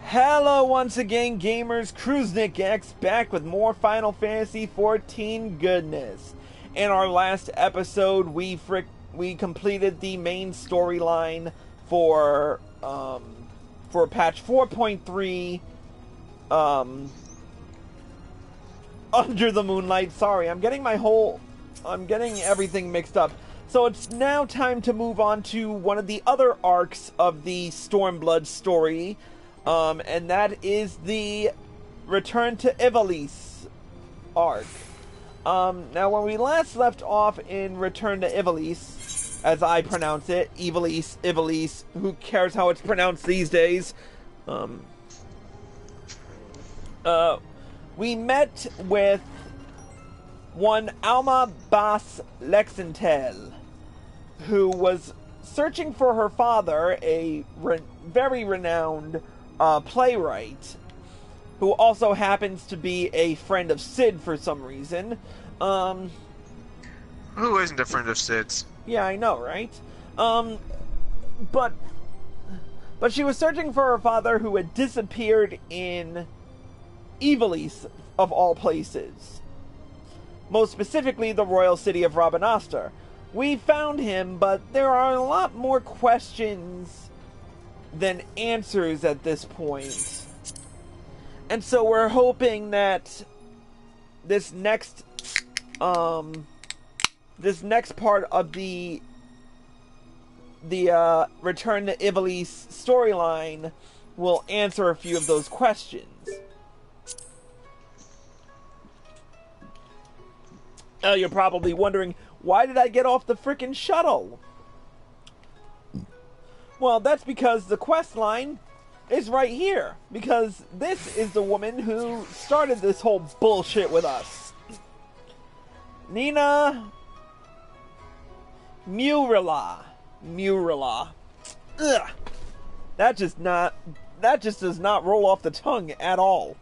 Hello once again, gamers. Kruznik X back with more Final Fantasy XIV goodness. In our last episode, we completed the main storyline for patch 4.3. Under the Moonlight. Sorry, I'm getting everything mixed up. So it's now time to move on to one of the other arcs of the Stormblood story. And that is the Return to Ivalice arc. Now, when we last left off in Return to Ivalice, as I pronounce it, Ivalice, who cares how it's pronounced these days? We met with one Alma Bas Lexentel, who was searching for her father, a very renowned playwright, who also happens to be a friend of Sid for some reason. Who isn't a friend of Sid's? Yeah, I know, right? But she was searching for her father, who had disappeared in Ivalice, of all places. Most specifically, the royal city of Rabanastre. We found him, but there are a lot more questions than answers at this point. And so we're hoping that this next part of the Return to Ivalice storyline will answer a few of those questions. You're probably wondering, why did I get off the frickin' shuttle? Well, that's because the quest line is right here. Because this is the woman who started this whole bullshit with us. Nina Murila. Ugh. That just does not roll off the tongue at all.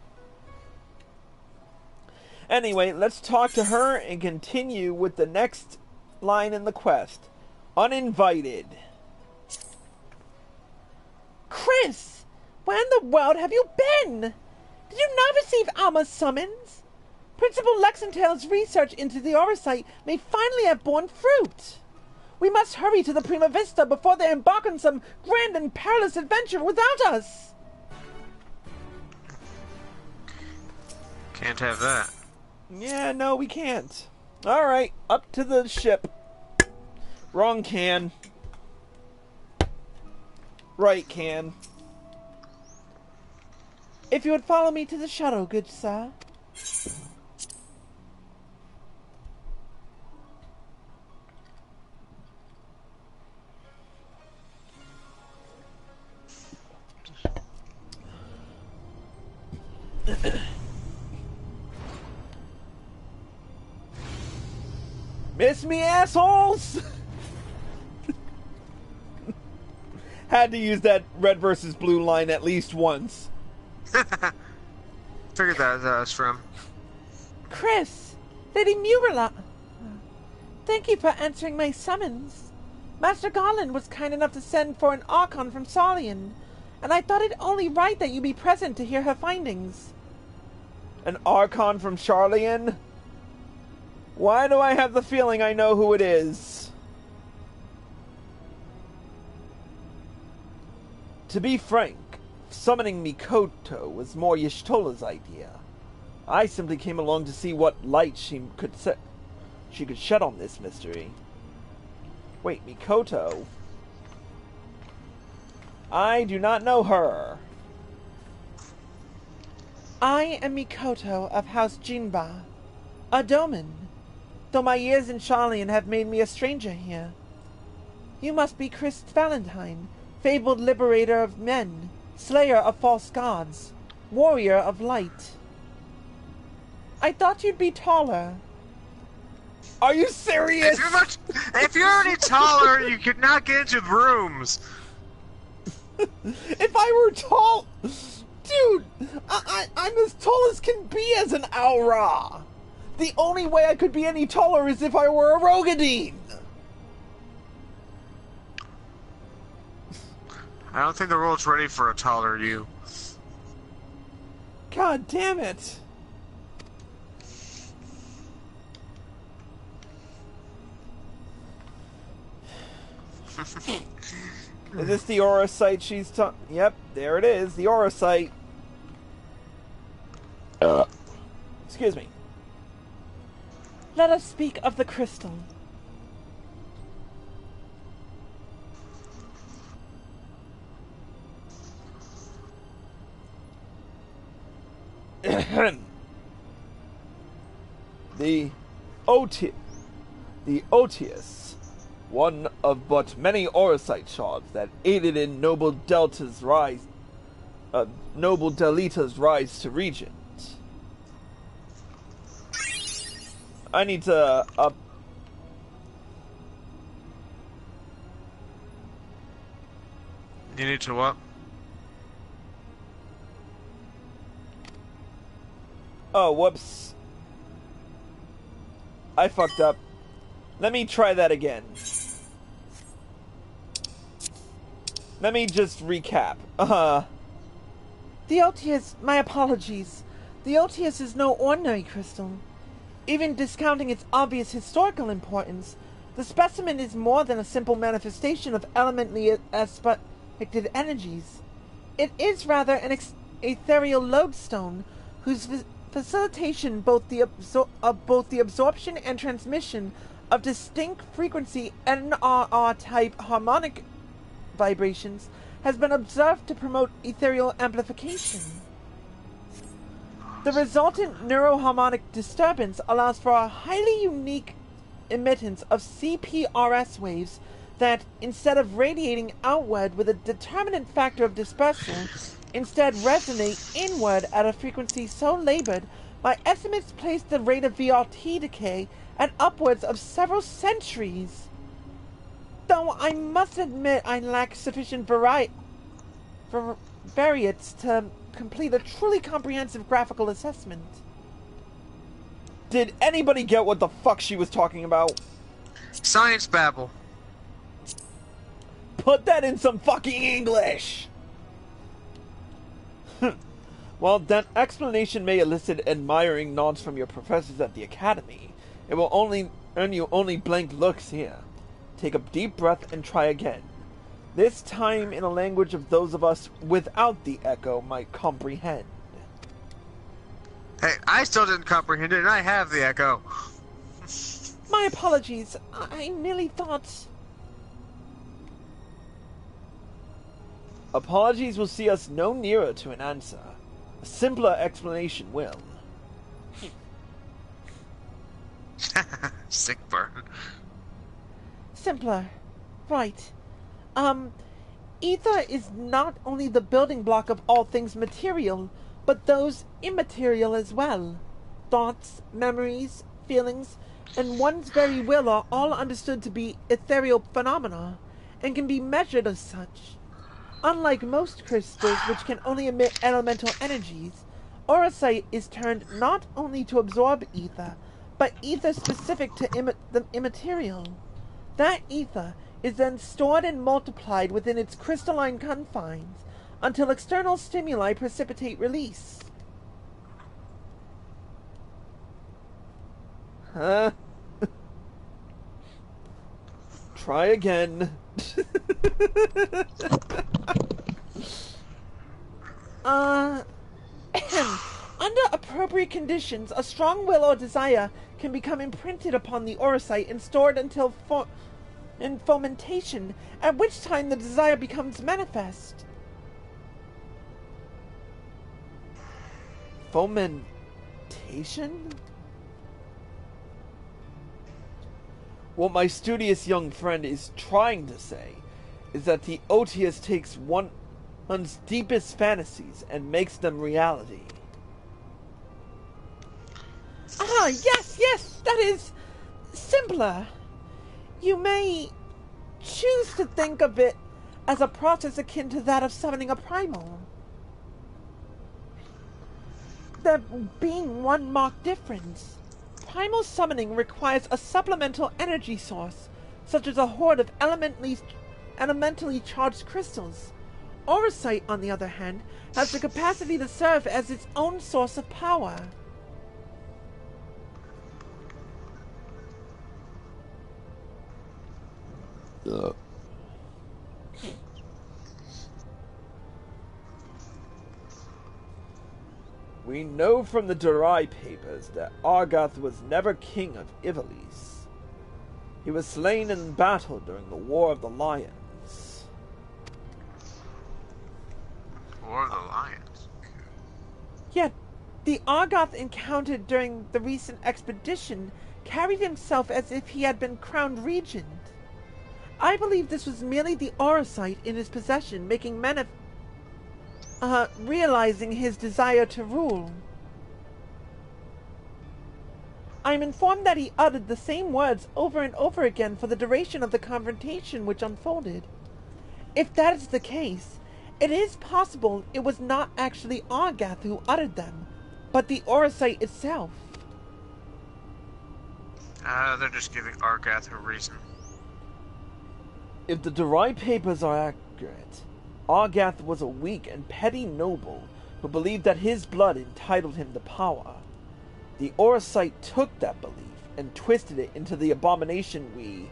Anyway, let's talk to her and continue with the next line in the quest. Uninvited. Chris! Where in the world have you been? Did you not receive Alma's summons? Principal Lexentel's research into the Orosite may finally have borne fruit. We must hurry to the Prima Vista before they embark on some grand and perilous adventure without us. Can't have that. Yeah, no, we can't. Alright, up to the ship. Wrong can. Right can. If you would follow me to the shuttle, good sir. Miss me, assholes! Had to use that red versus blue line at least once. Figured that was from. Chris, Lady Murila. Thank you for answering my summons. Master Garland was kind enough to send for an Archon from Sarlian, and I thought it only right that you be present to hear her findings. An Archon from Sarlian? Why do I have the feeling I know who it is? To be frank, summoning Mikoto was more Y'shtola's idea. I simply came along to see what light she could shed on this mystery. Wait, Mikoto? I do not know her. I am Mikoto of House Jinba, a Doman, though my years in Charlian have made me a stranger here. You must be Chris Valentine, fabled liberator of men, slayer of false gods, warrior of light. I thought you'd be taller. Are you serious? If you're already taller, you could not get into rooms. If I were tall... Dude, I'm as tall as can be as an Aura. The only way I could be any taller is if I were a Rogadine. I don't think the world's ready for a taller you. God damn it! Is this the aura site she's talking? Yep, there it is, the aura site. Excuse me. Let us speak of the crystal. The Otius, one of but many aurosite shards that aided in Noble Delita's rise to regent. I need to up. You need to what? Oh, whoops. I fucked up. Let me try that again. Let me just recap. The Otius, my apologies. The Otius is no ordinary crystal. Even discounting its obvious historical importance, the specimen is more than a simple manifestation of elementally aspected energies. It is rather an ethereal lodestone whose facilitation both the absorption and transmission of distinct frequency NRR-type harmonic vibrations has been observed to promote ethereal amplification. The resultant neuroharmonic disturbance allows for a highly unique emittance of CPRS waves that, instead of radiating outward with a determinant factor of dispersal, instead resonate inward at a frequency so labored, my estimates place the rate of VRT decay at upwards of several centuries. Though I must admit I lack sufficient variates to complete a truly comprehensive graphical assessment. Did anybody get what the fuck she was talking about? Science babble. Put that in some fucking English! While that explanation may elicit admiring nods from your professors at the academy, it will only earn you only blank looks here. Take a deep breath and try again. This time in a language of those of us without the echo might comprehend. Hey, I still didn't comprehend it, and I have the echo. My apologies. I merely thought... Apologies will see us no nearer to an answer. A simpler explanation will. Sick burn. Simpler. Right. Ether is not only the building block of all things material, but those immaterial as well. Thoughts, memories, feelings, and one's very will are all understood to be ethereal phenomena, and can be measured as such. Unlike most crystals, which can only emit elemental energies, aurosite is turned not only to absorb ether, but ether specific to the immaterial. That ether is then stored and multiplied within its crystalline confines until external stimuli precipitate release. Huh? Try again. Under appropriate conditions, a strong will or desire can become imprinted upon the aurosite and stored until in fomentation, at which time the desire becomes manifest. Fomentation? What my studious young friend is trying to say is that the Otius takes one's deepest fantasies and makes them reality. Ah, yes, that is simpler. You may choose to think of it as a process akin to that of summoning a primal. There being one marked difference. Primal summoning requires a supplemental energy source, such as a horde of elementally charged crystals. Orosite, on the other hand, has the capacity to serve as its own source of power. We know from the Durai papers that Argath was never king of Ivalice. He was slain in battle during the War of the Lions. War of the Lions? Yet, the Argath encountered during the recent expedition carried himself as if he had been crowned regent. I believe this was merely the Orosite in his possession making realizing his desire to rule. I am informed that he uttered the same words over and over again for the duration of the confrontation which unfolded. If that is the case, it is possible it was not actually Argath who uttered them, but the Orosite itself. They're just giving Argath a reason. If the Durai papers are accurate, Argath was a weak and petty noble who believed that his blood entitled him to power. The Orosite took that belief and twisted it into the abomination we,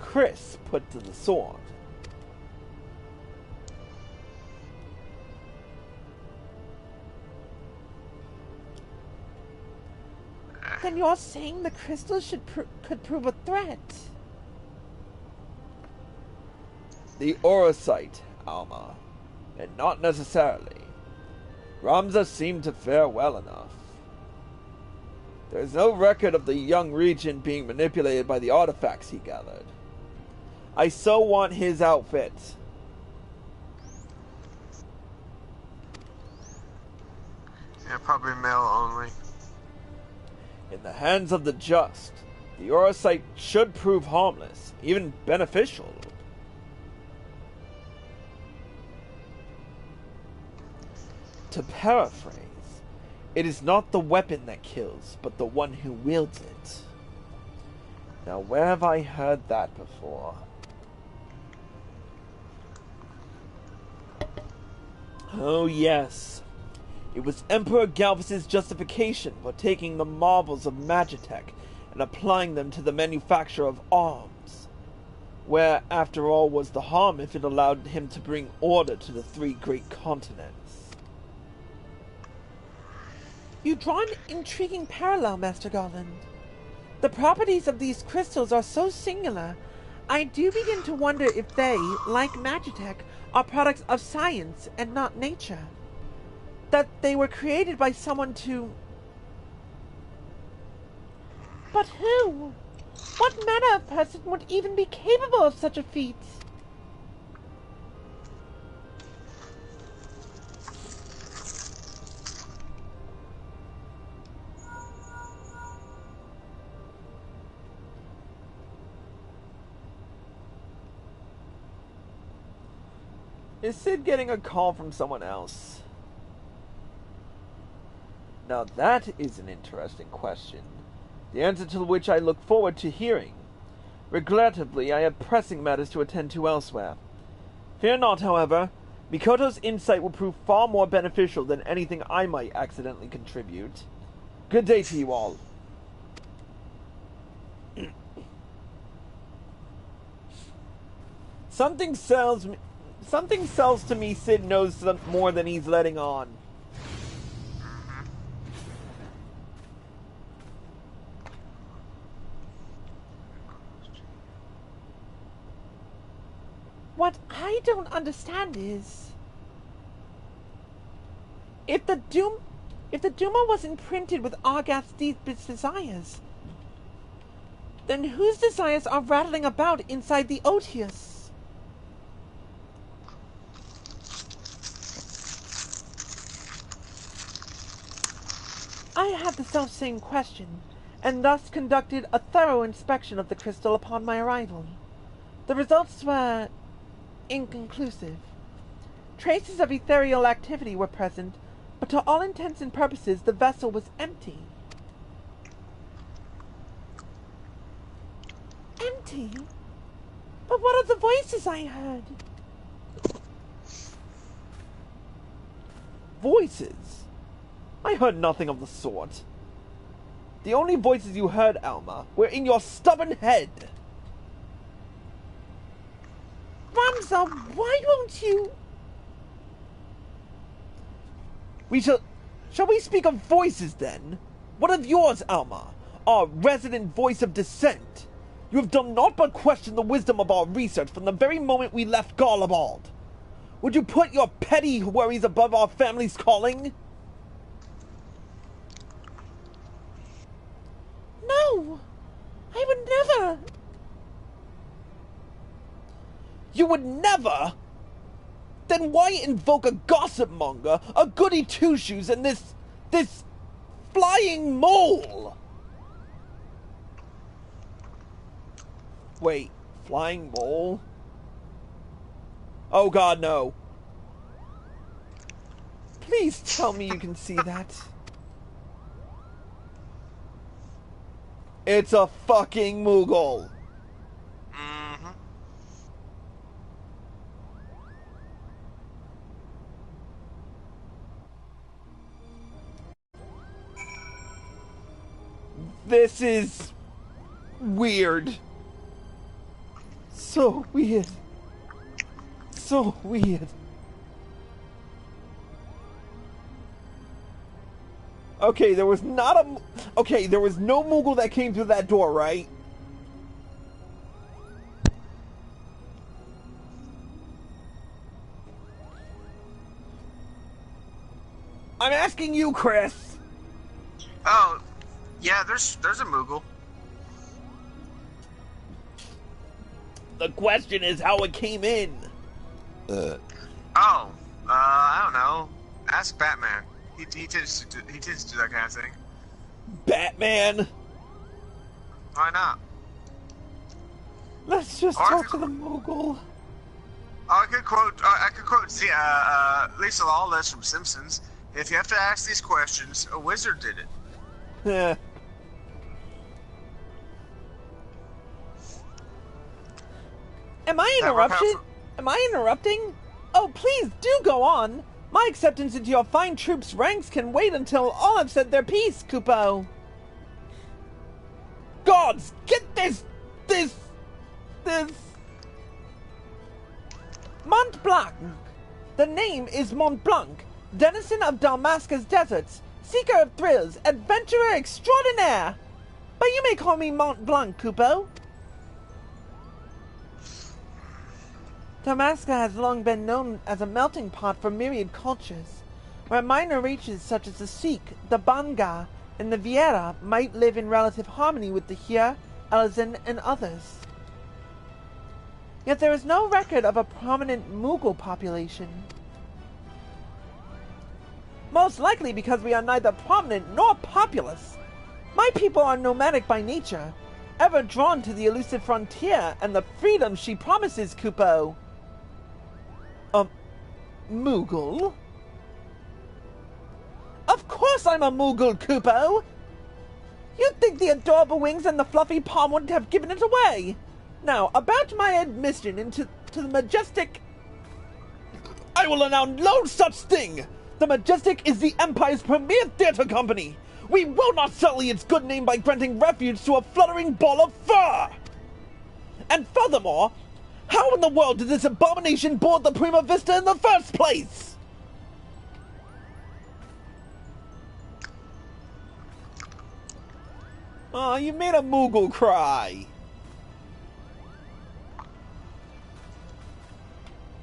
Chris put to the sword. Then you're saying the crystals could prove a threat? The Orosite, Alma, and not necessarily. Ramza seemed to fare well enough. There is no record of the young regent being manipulated by the artifacts he gathered. I so want his outfit. Yeah, probably male only. In the hands of the just, the Orosite should prove harmless, even beneficial. To paraphrase, it is not the weapon that kills, but the one who wields it. Now, where have I heard that before? Oh, yes. It was Emperor Galvus's justification for taking the marvels of Magitek and applying them to the manufacture of arms. Where, after all, was the harm if it allowed him to bring order to the three great continents? You draw an intriguing parallel, Master Garland. The properties of these crystals are so singular, I do begin to wonder if they, like Magitek, are products of science and not nature. That they were created by someone to... But who? What manner of person would even be capable of such a feat? Is Sid getting a call from someone else? Now that is an interesting question, the answer to which I look forward to hearing. Regrettably, I have pressing matters to attend to elsewhere. Fear not, however. Mikoto's insight will prove far more beneficial than anything I might accidentally contribute. Good day to you all. Something sells to me Sid knows more than he's letting on. What I don't understand is... If the Duma was imprinted with Argath's deepest desires, then whose desires are rattling about inside the Otius? I had the self-same question, and thus conducted a thorough inspection of the crystal upon my arrival. The results were inconclusive. Traces of ethereal activity were present, but to all intents and purposes the vessel was empty. Empty? But what of the voices I heard? voices. I heard nothing of the sort. The only voices you heard, Alma, were in your stubborn head. Ramza, why won't you? Shall we speak of voices, then? What of yours, Alma, our resident voice of dissent? You have done naught but question the wisdom of our research from the very moment we left Garlabald. Would you put your petty worries above our family's calling? No, I would never. You would never? Then why invoke a gossip monger, a goody two-shoes, and this flying mole? Wait, flying mole? Oh god, no. Please tell me you can see that. It's a fucking Moogle. Mm-hmm. This is weird. So weird. So weird. Okay, there was no Moogle that came through that door, right? I'm asking you, Chris. Oh, yeah, there's a Moogle. The question is how it came in. I don't know. Ask Batman. He tends to do that kind of thing. Batman? Why not? Let's just talk to the Moogle. I could quote Lisa Lawless from Simpsons. If you have to ask these questions, a wizard did it. Yeah. Am I interrupting? Oh, please do go on. My acceptance into your fine troops' ranks can wait until all have said their piece, Kupo. Gods, get this. Mont Blanc. The name is Mont Blanc, denizen of Dalmasca's deserts, seeker of thrills, adventurer extraordinaire. But you may call me Mont Blanc, Kupo. Dalmasca has long been known as a melting pot for myriad cultures, where minor races such as the Sikh, the Banga, and the Viera might live in relative harmony with the Hyr, Elzen, and others. Yet there is no record of a prominent Moogle population. Most likely because we are neither prominent nor populous. My people are nomadic by nature, ever drawn to the elusive frontier and the freedom she promises, Kupo. Moogle? Of course I'm a Moogle, Kupo! You'd think the adorable wings and the fluffy palm wouldn't have given it away! Now, about my admission into the Majestic... I will announce no such thing! The Majestic is the Empire's premier theater company! We will not sully its good name by granting refuge to a fluttering ball of fur! And furthermore, how in the world did this abomination board the Prima Vista in the first place? Oh, you made a Moogle cry.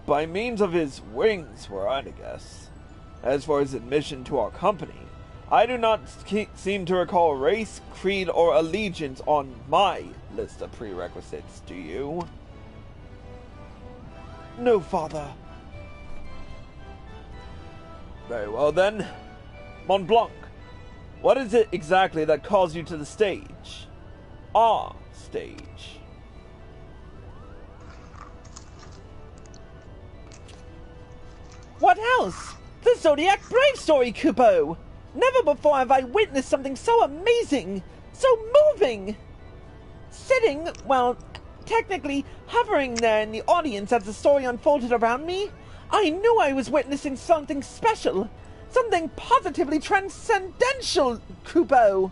By means of his wings, were I to guess. As for his admission to our company, I do not seem to recall race, creed, or allegiance on my list of prerequisites, do you? No, Father. Very well, then. Mont Blanc, what is it exactly that calls you to the stage? Our stage. What else? The Zodiac Brave story, Kupo! Never before have I witnessed something so amazing, so moving! Sitting, well, technically hovering there in the audience as the story unfolded around me, I knew I was witnessing something special, Something positively transcendental, Kupo.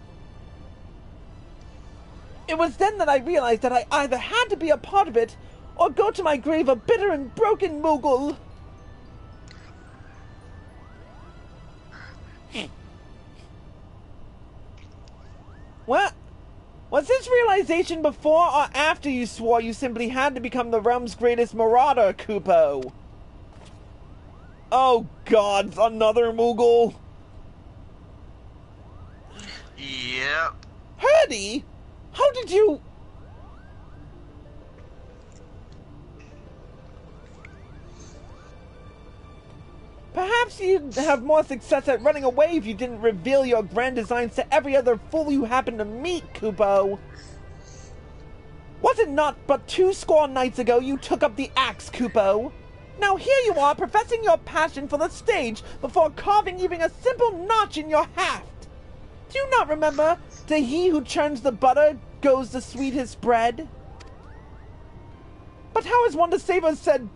It was then that I realized that I either had to be a part of it or go to my grave a bitter and broken Moogle. Well, was this realization before or after you swore you simply had to become the realm's greatest marauder, Kupo? Oh God, another Moogle? Yep. Herdy? How did you... Perhaps you'd have more success at running away if you didn't reveal your grand designs to every other fool you happen to meet, Kupo. Was it not but 2 nights ago you took up the axe, Kupo? Now here you are professing your passion for the stage before carving even a simple notch in your haft. Do you not remember, to he who churns the butter goes the sweetest bread? But how is one to savor said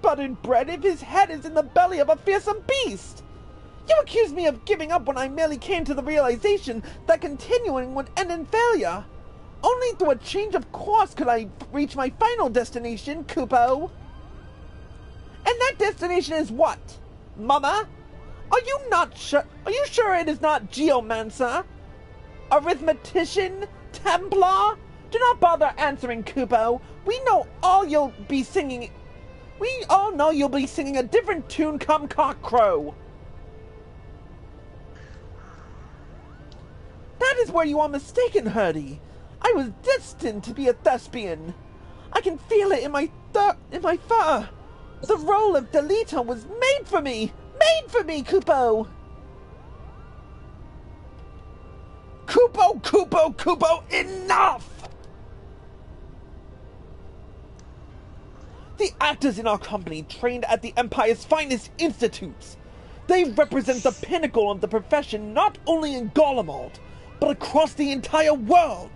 buttered bread if his head is in the belly of a fearsome beast? You accuse me of giving up when I merely came to the realization that continuing would end in failure. Only through a change of course could I reach my final destination, Kupo. And that destination is what? Mama? Are you sure it is not geomancer? Arithmetician? Templar? Do not bother answering, Kupo. We all know you'll be singing a different tune come cock crow. That is where you are mistaken, Herdy. I was destined to be a thespian. I can feel it in my fur. The role of Delita was made for me! Made for me, Kupo! Kupo, enough! The actors in our company trained at the Empire's finest institutes. They represent the pinnacle of the profession not only in Garlemald, but across the entire world.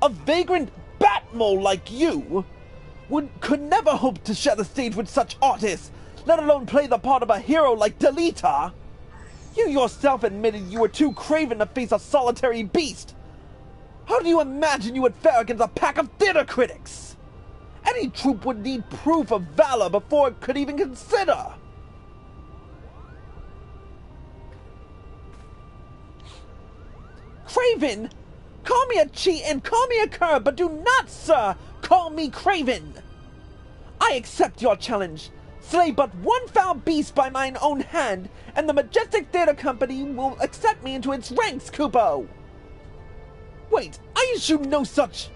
A vagrant bat-mole like you could never hope to share the stage with such artists, let alone play the part of a hero like Delita. You yourself admitted you were too craven to face a solitary beast. How do you imagine you would fare against a pack of theater critics? Any troupe would need proof of valor before it could even consider. Craven! Call me a cheat and call me a cur, but do not, sir, call me Craven! I accept your challenge. Slay but one foul beast by mine own hand, and the Majestic Theater Company will accept me into its ranks, Kupo! Wait, I issue no such...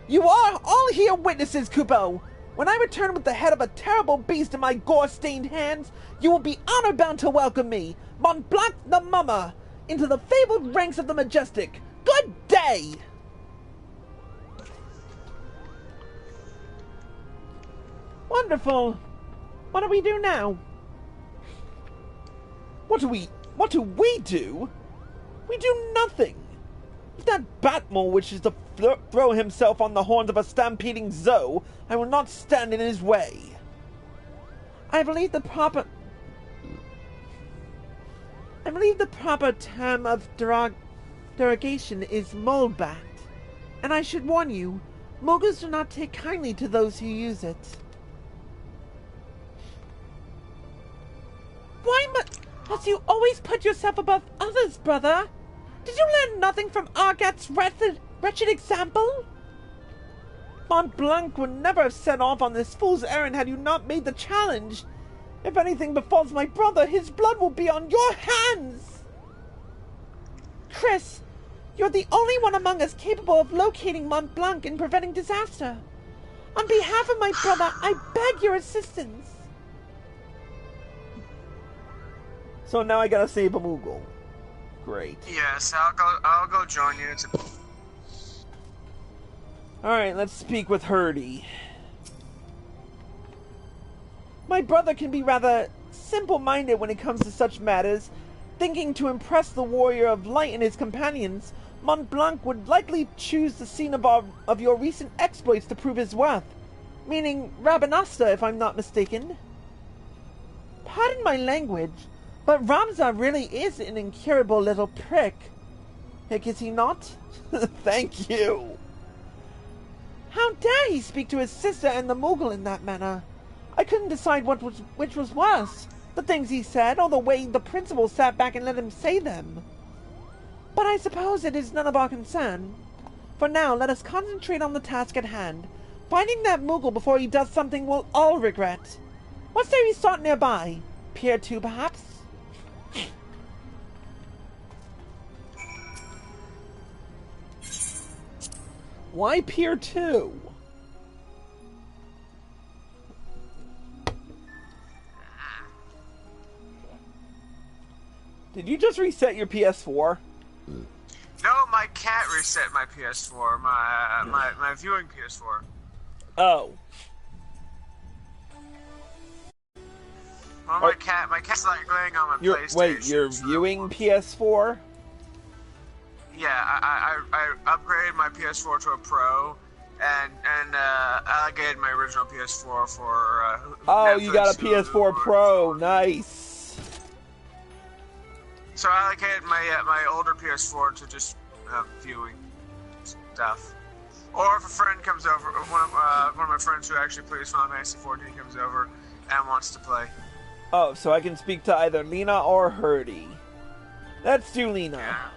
You are all here witnesses, Kupo! When I return with the head of a terrible beast in my gore-stained hands, you will be honor-bound to welcome me, Mont Blanc the Mummer, into the fabled ranks of the Majestic. Good day! Wonderful. What do we do now? What do we do? We do nothing. If that Batmole wishes to throw himself on the horns of a stampeding Zoe, I will not stand in his way. I believe the proper term of derogation is molebat, and I should warn you, Moguls do not take kindly to those who use it. Why must you always put yourself above others, brother? Did you learn nothing from Argat's wretched example? Mont Blanc would never have set off on this fool's errand had you not made the challenge. If anything befalls my brother, his blood will be on your hands! Chris, you're the only one among us capable of locating Mont Blanc and preventing disaster. On behalf of my brother, I beg your assistance. So now I gotta save a Moogle. Great. Yes, I'll go join you. Alright, let's speak with Herdy. My brother can be rather simple-minded when it comes to such matters. Thinking to impress the warrior of light and his companions, Mont Blanc would likely choose the scene of your recent exploits to prove his worth. Meaning Rabanasta, if I'm not mistaken. pardon my language, but Ramza really is an incurable little prick. Heck, is he not? Thank you. How dare he speak to his sister and the Moogle in that manner? I couldn't decide which was worse, the things he said, or the way the principal sat back and let him say them. But I suppose it is none of our concern. For now, let us concentrate on the task at hand, finding that Moogle before he does something we'll all regret. What say we start nearby? Pier 2, perhaps? Why Pier 2? Did you just reset your PS4? No, my cat reset my PS4, my viewing PS4. Oh. Well, my cat's like laying on my PlayStation. Wait, you're viewing PS4? Yeah, I upgraded my PS4 to a Pro, and allocated my original PS4 for oh, Netflix, you got a PS4 Pro, nice. So I allocated my older PS4 to just viewing stuff. Or if a friend comes over, one of my friends who actually plays Final Fantasy XIV comes over and wants to play. Oh, so I can speak to either Lena or Hurdy. Let's do Lena. Yeah.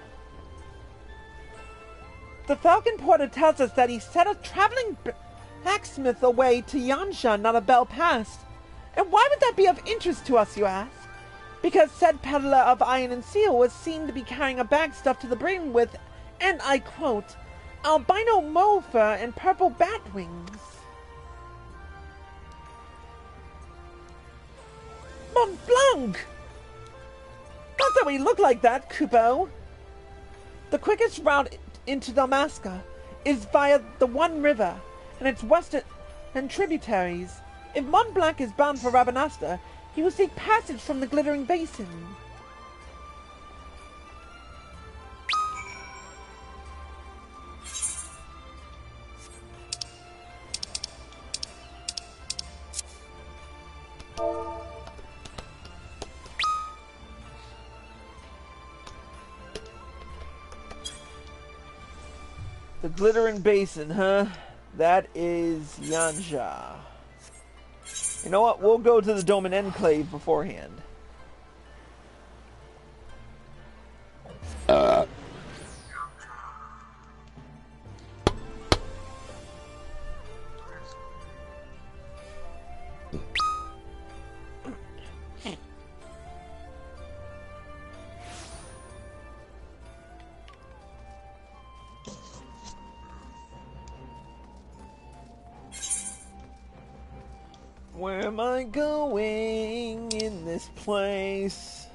The Falcon Porter tells us that he set a traveling blacksmith away to Yansha, not a Bell Pass. And why would that be of interest to us, you ask? Because said peddler of iron and steel was seen to be carrying a bag stuffed to the brim with, and I quote, albino mole fur and purple bat wings. Mont Blanc! Not that we look like that, Kupo. The quickest route into Dalmasca is via the One River and its western tributaries. If Mont Blanc is bound for Rabanasta, he will seek passage from the Glittering Basin. The Glittering Basin, huh? That is Yansha. You know what? We'll go to the Doman Enclave beforehand. Where am I going in this place?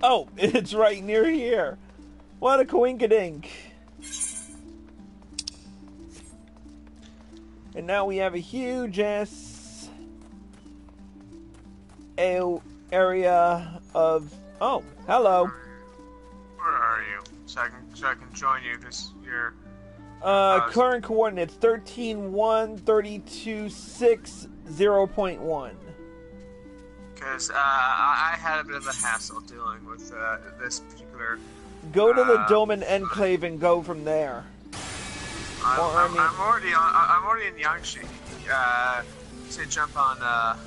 Oh, it's right near here. What a coinkadink. And now we have a huge ass area of... Oh, hello. Where are you? So I can join you this year. Current coordinates 13.1.32.6.0.1. Because I had a bit of a hassle dealing with this particular. Go to the Doman Enclave and go from there. I'm already in Yangshi. To jump on one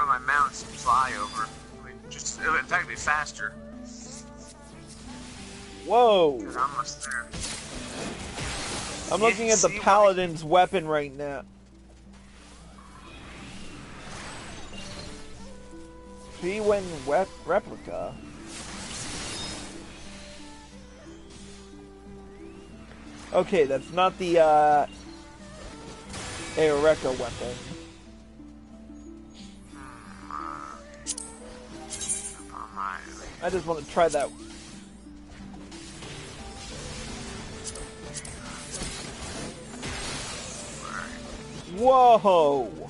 of my mounts and fly over. I mean, just in fact, it'd be faster. Whoa! Because I'm almost there. I'm looking at the Paladin's weapon right now. P-Wing replica. Okay, that's not the, Eureka weapon. I just want to try that. Whoa!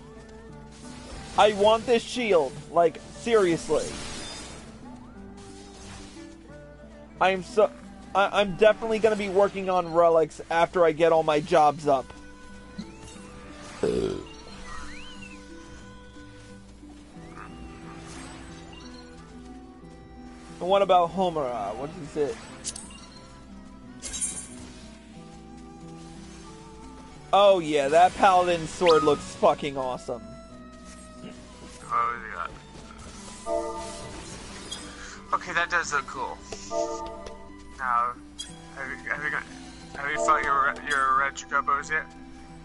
I want this shield. Like, seriously. I'm definitely gonna be working on relics after I get all my jobs up. And what about Homura? What is it? Oh yeah, that paladin sword looks fucking awesome. Oh yeah. Okay, that does look cool. Now, have you fought your red chocobos yet?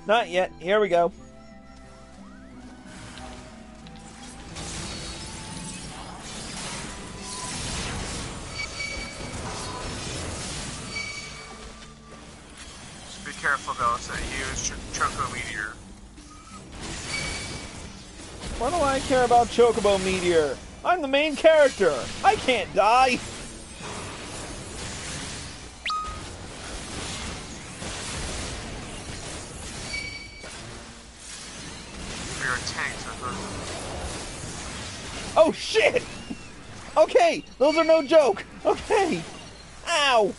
Not yet. Here we go. Just be careful though, so you use Choco Meteor. What do I care about Chocobo Meteor? I'm the main character. I can't die. You're a tank, so Oh shit! Okay, those are no joke. Okay. Ow.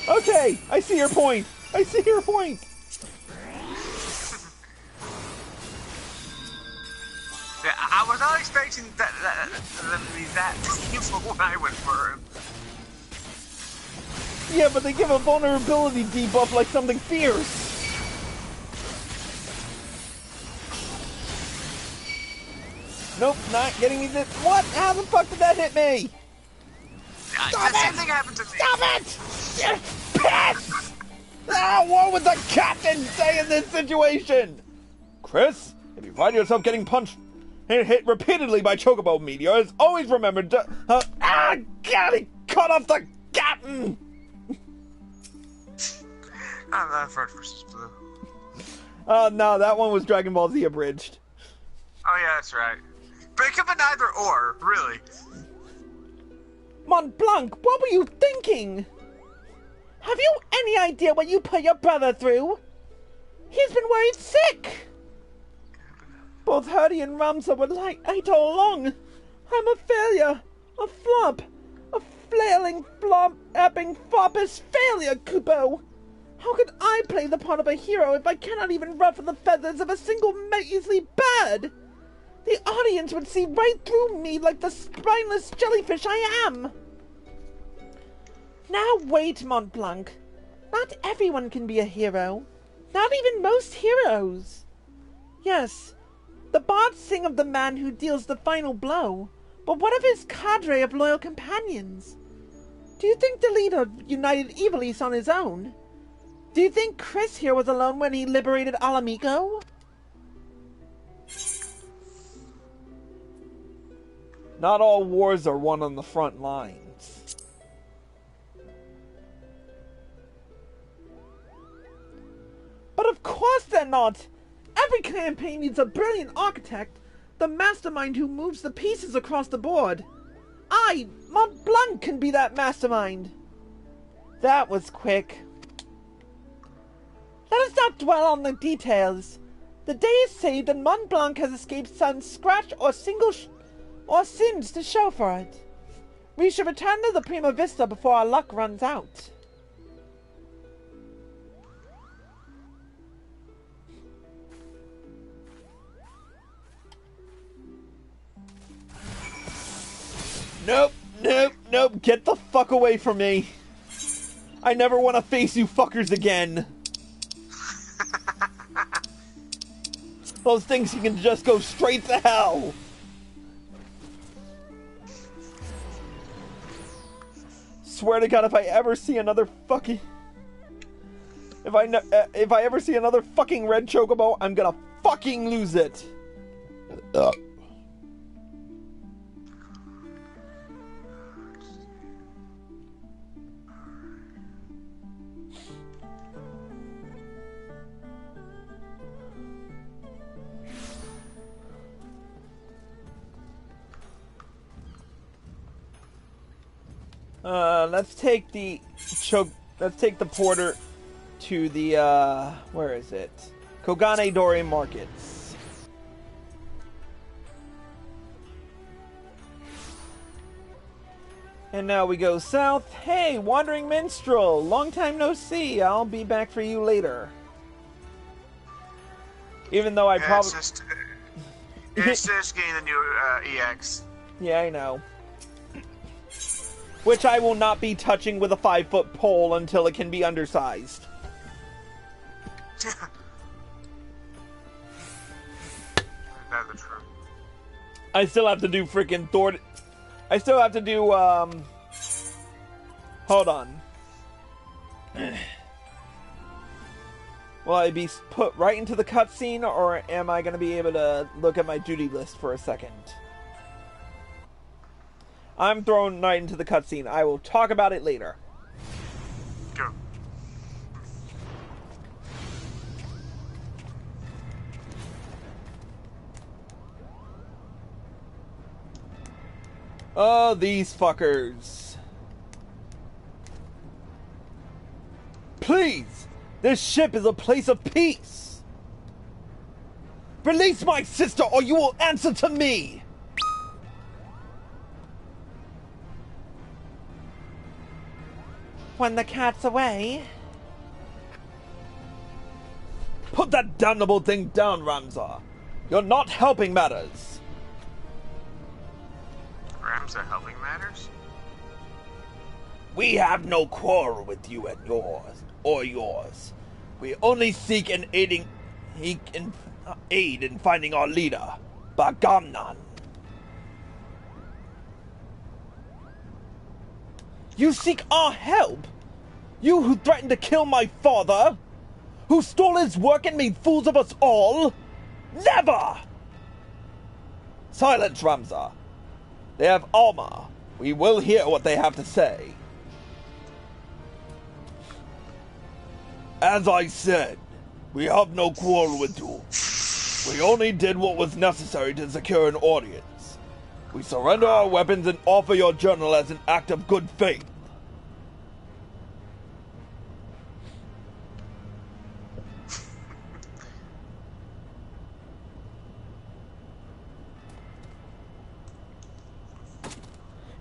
Okay, I see your point. I see your point. Yeah, I was not expecting them to be that evil when I went for him. Yeah, but they give a vulnerability debuff like something fierce. Nope, not getting me this. What? How the fuck did that hit me? The same thing happened to me. Stop it! You piss! Ah, what would the captain say in this situation? Chris, if you find yourself getting punched and hit repeatedly by Chocobo Meteors, always remember to... God, he cut off the captain! Not Red versus Blue. No, that one was Dragon Ball Z abridged. Oh yeah, that's right. But it could be neither or, really. Mont Blanc, what were you thinking? Have you any idea what you put your brother through? He's been worried sick. Both Hardy and Ramsa were like eight all along. I'm a failure. A flop. A flailing, flop-epping, foppus failure, Kupo. How could I play the part of a hero if I cannot even ruffle the feathers of a single measly bird? The audience would see right through me like the spineless jellyfish I am. Now wait, Mont Blanc. Not everyone can be a hero. Not even most heroes. Yes, the bards sing of the man who deals the final blow, but what of his cadre of loyal companions? Do you think the leader united Ivalice on his own? Do you think Chris here was alone when he liberated Alamico? Not all wars are won on the front lines. But of course they're not! Every campaign needs a brilliant architect, the mastermind who moves the pieces across the board. I, Mont Blanc, can be that mastermind. That was quick. Let us not dwell on the details. The day is saved and Mont Blanc has escaped sans scratch or or sins to show for it. We should return to the Prima Vista before our luck runs out. Nope, nope, nope. Get the fuck away from me. I never want to face you fuckers again. Those things you can just go straight to hell. Swear to God, if I ever see another fucking... If I ever see another fucking red chocobo, I'm gonna fucking lose it. Let's take the porter to the, where is it? Kogane Dori Markets. And now we go south. Hey, Wandering Minstrel! Long time no see. I'll be back for you later. Even though I probably... It's just getting the new EX. Yeah, I know. Which I will not be touching with a 5-foot pole until it can be undersized. That's the truth. I still have to do freaking Thor. I still have to do, hold on. Will I be put right into the cutscene, or am I going to be able to look at my duty list for a second? I'm thrown right into the cutscene. I will talk about it later. Go. Oh, these fuckers. Please! This ship is a place of peace! Release my sister, or you will answer to me! When the cat's away... Put that damnable thing down, Ramza. You're not helping matters. Ramza helping matters? We have no quarrel with you and yours, or yours. We only seek an aid in finding our leader, Bagamnan. You seek our help? You who threatened to kill my father? Who stole his work and made fools of us all? Never! Silence, Ramza. They have armor. We will hear what they have to say. As I said, we have no quarrel with you. We only did what was necessary to secure an audience. We surrender our weapons and offer your journal as an act of good faith.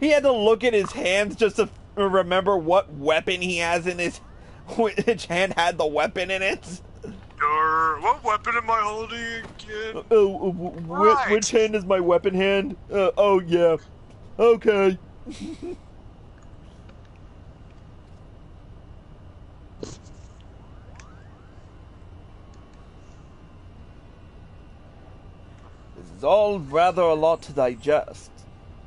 He had to look at his hands just to remember what weapon he has in his... Which hand had the weapon in it? What weapon am I holding again? Right. Which hand is my weapon hand? Oh, yeah. Okay. This is all rather a lot to digest,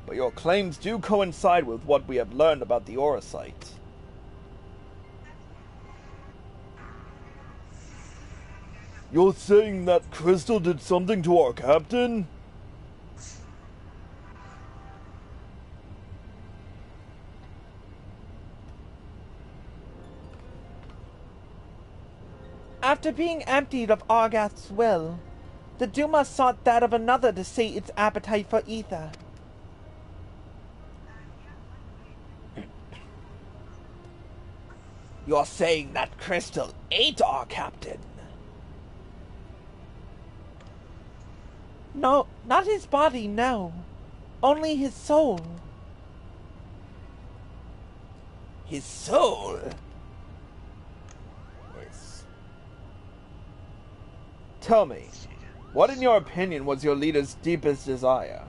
but your claims do coincide with what we have learned about the Aura site. You're saying that Crystal did something to our captain? After being emptied of Argath's will, the Duma sought that of another to sate its appetite for ether. You're saying that Crystal ate our captain? No, not his body, no. Only his soul. His soul? Yes. Tell me, what in your opinion was your leader's deepest desire?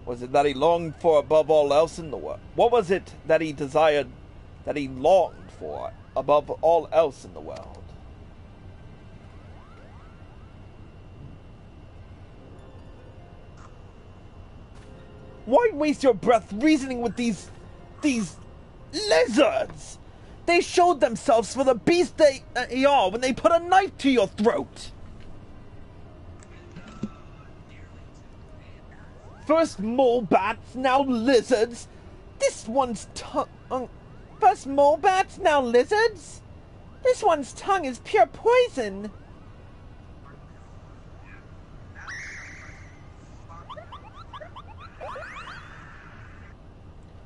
Was it that he longed for above all else in the world? What was it that he desired, that he longed for above all else in the world? Why waste your breath reasoning with these lizards? They showed themselves for the beast they are when they put a knife to your throat. First mole bats, now lizards. This one's tongue. First mole bats, now lizards. This one's tongue is pure poison.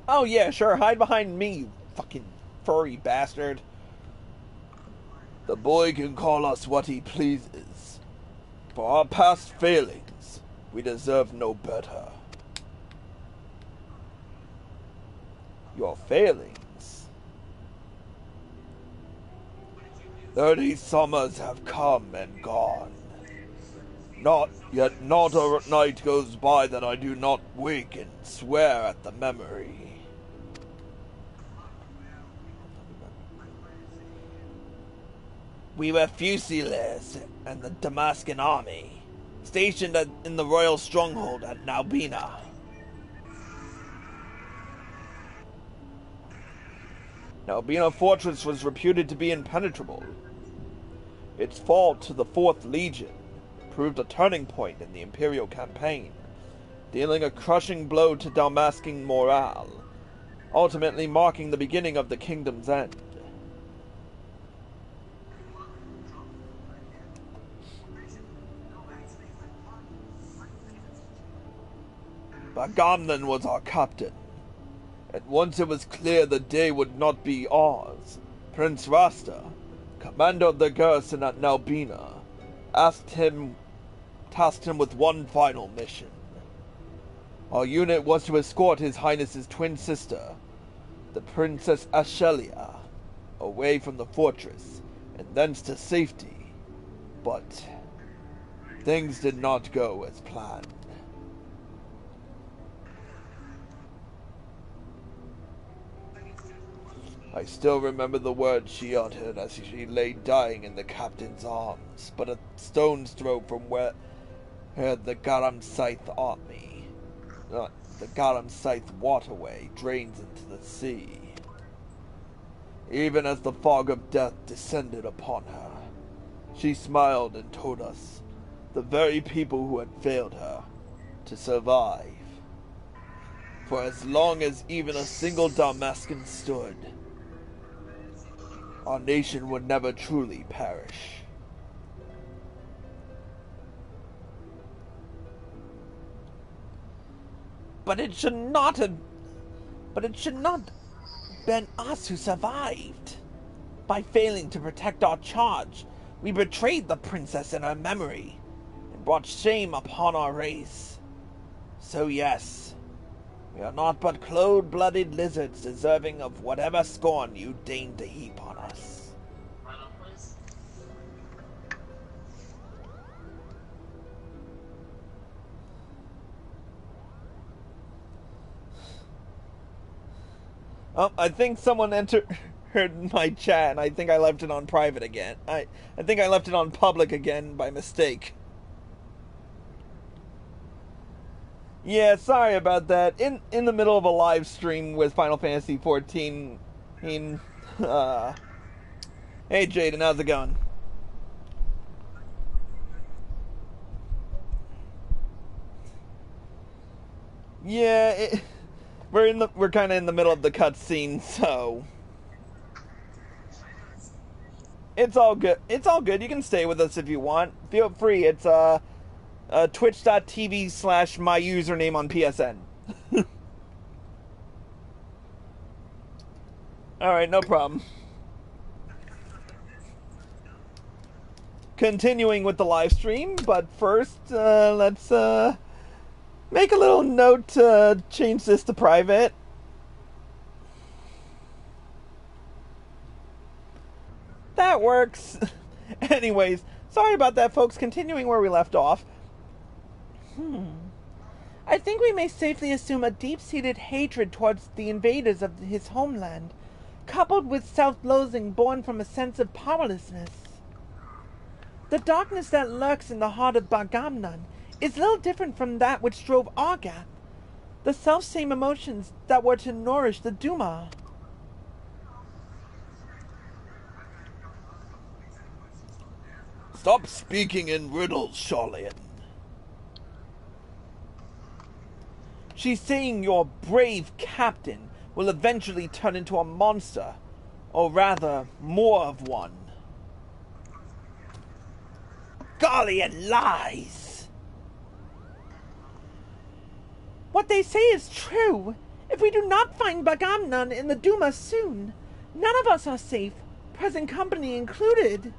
Oh yeah, sure, hide behind me, you fucking furry bastard. The boy can call us what he pleases. For our past failings, we deserve no better. Your failings? 30 summers have come and gone. Not a night goes by that I do not wake and swear at the memory. We were Fusiliers and the Damascus army, stationed in the royal stronghold at Naubina. Naubina Fortress was reputed to be impenetrable. Its fall to the 4th Legion proved a turning point in the Imperial campaign, dealing a crushing blow to Damascus morale, ultimately marking the beginning of the kingdom's end. Bagamnan was our captain. And once it was clear the day would not be ours, Prince Rasta, commander of the garrison at Naubina, tasked him with one final mission. Our unit was to escort His Highness's twin sister, the Princess Ashelia, away from the fortress and thence to safety. But things did not go as planned. I still remember the words she uttered as she lay dying in the captain's arms, but a stone's throw from where the Garam Scythe army, the Garam Scythe waterway, drains into the sea. Even as the fog of death descended upon her, she smiled and told us, the very people who had failed her, to survive. For as long as even a single Damascus stood, our nation would never truly perish. But it should not have been us who survived. By failing to protect our charge, we betrayed the princess and her memory, and brought shame upon our race. So yes, we are not but cold-blooded lizards deserving of whatever scorn you deign to heap on us. Oh, I think someone heard my chat, and I think I left it on private again. I think I left it on public again by mistake. Yeah, sorry about that. In the middle of a live stream with Final Fantasy XIV. Hey Jaden, how's it going? Yeah, we're kind of in the middle of the cutscene, so it's all good. It's all good. You can stay with us if you want. Feel free. It's twitch.tv/ my username on PSN. Alright, no problem. Continuing with the live stream, but first, let's make a little note to change this to private. That works. Anyways, sorry about that, folks. Continuing where we left off. I think we may safely assume a deep-seated hatred towards the invaders of his homeland, coupled with self-loathing born from a sense of powerlessness. The darkness that lurks in the heart of Bagamnan is little different from that which drove Argath, the self-same emotions that were to nourish the Duma. Stop speaking in riddles, Charlian. She's saying your brave captain will eventually turn into a monster, or rather, more of one. Golly, it lies! What they say is true. If If we do not find Bagamnan in the Duma soon, none of us are safe, present company included.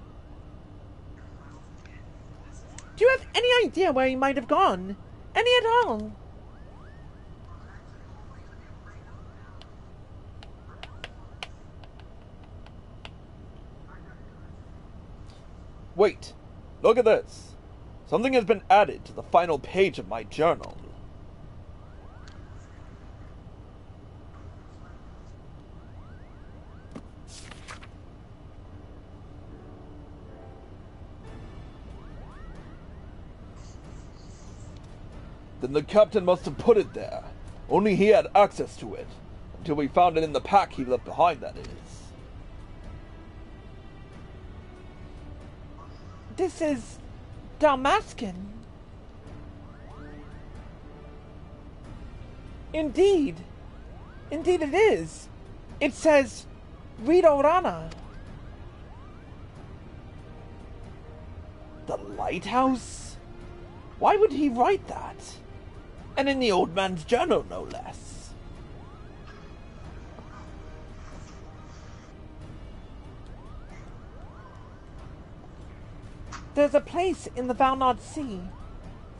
Do you have any idea where he might have gone? Any at all? Wait, look at this. Something has been added to the final page of my journal. Then the captain must have put it there. Only he had access to it. Until we found it in the pack he left behind, that is. This is Dalmascan. Indeed. Indeed it is. It says Ridorana. The lighthouse? Why would he write that? And in the old man's journal, no less. There's a place in the Valnod Sea,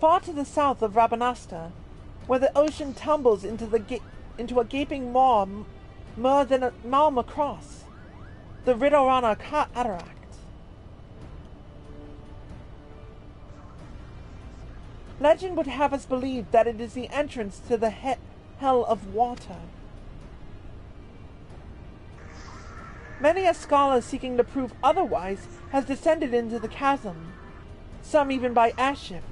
far to the south of Rabanasta, where the ocean tumbles into a gaping maw more than a mile across, the Ridorana Cataract. Legend would have us believe that it is the entrance to the hell of water. Many a scholar seeking to prove otherwise has descended into the chasm, some even by airship,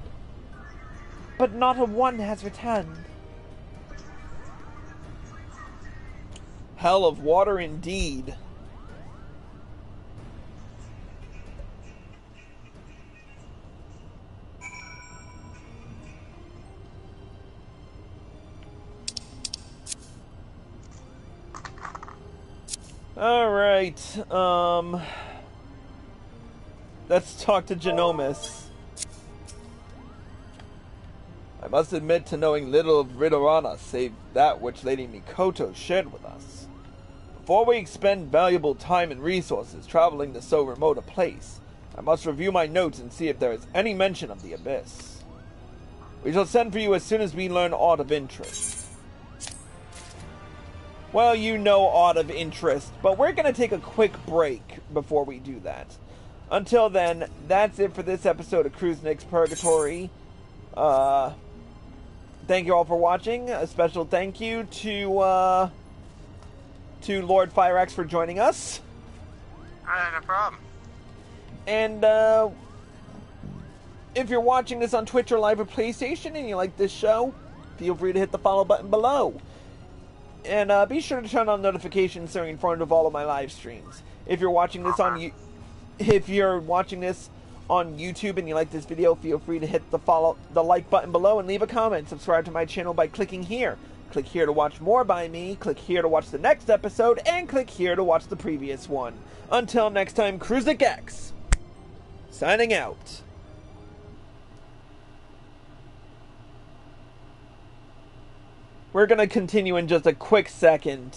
but not a one has returned. Hell of water indeed. Alright, let's talk to Genomus. I must admit to knowing little of Ridorana, save that which Lady Mikoto shared with us. Before we expend valuable time and resources traveling to so remote a place, I must review my notes and see if there is any mention of the Abyss. We shall send for you as soon as we learn aught of interest. Well, you know aught of interest, but we're going to take a quick break before we do that. Until then, that's it for this episode of Cruise Nick's Purgatory. Thank you all for watching. A special thank you to Lord Fireaxe for joining us. No problem. And if you're watching this on Twitch or Live or PlayStation and you like this show, feel free to hit the follow button below. And be sure to turn on notifications so you're informed of all of my live streams. If you're watching this on YouTube and you like this video, feel free to hit the like button below and leave a comment. Subscribe to my channel by clicking here. Click here to watch more by me. Click here to watch the next episode, and click here to watch the previous one. Until next time, Cruisic X signing out. We're going to continue in just a quick second.